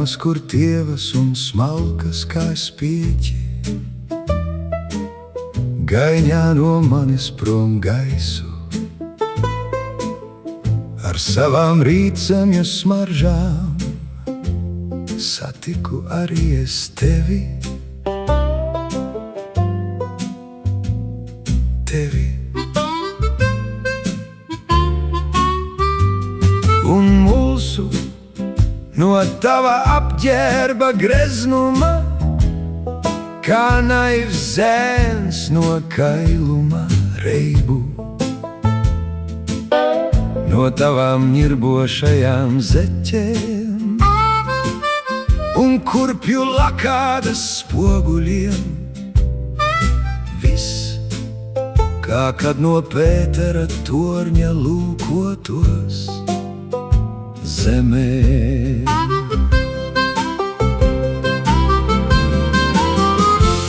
Dienas, kur tievas un smalkas kā spieķi, gaiņā no manis prom gaisu. Ar savām rītsemju smaržām satiku arī es tevi. Un mulsu no tava apģērba greznuma, kā naivs zēns no kailuma reibu. No tavām ņirbošajām zeķēm un kurpju lakādas spoguļiem, viss, kā kad no Pētera torņa lūkotos zemē.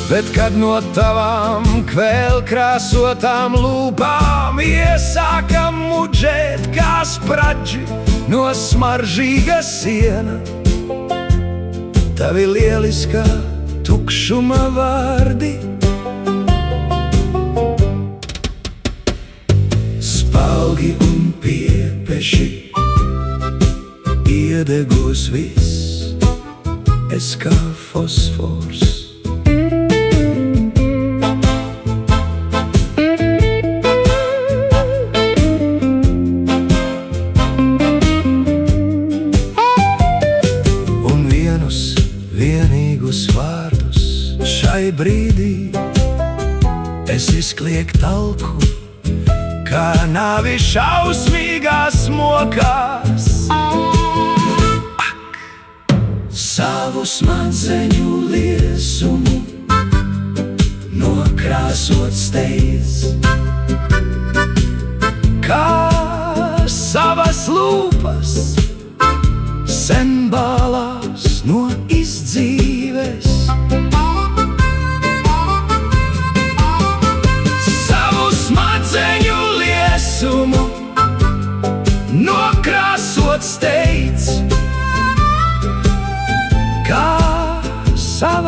Bet kad no tavām kvēlkrāsotām lūpām iesāka mudžēt kā spraģi no smaržīga siena, tavi lieliskā tukšuma vārdi spalgi un piepeši, iedegos viss, es kā fosfors. Un vienīgus vārdus šai brīdī es izkliek talku, kā nāvi šausmīgās mokās. Savu smadzeņu liesumu nokrāsot steidz, kā savas lūpas sen bālās no izdzīves. Savu smadzeņu liesumu nokrāsot steidz, kā savas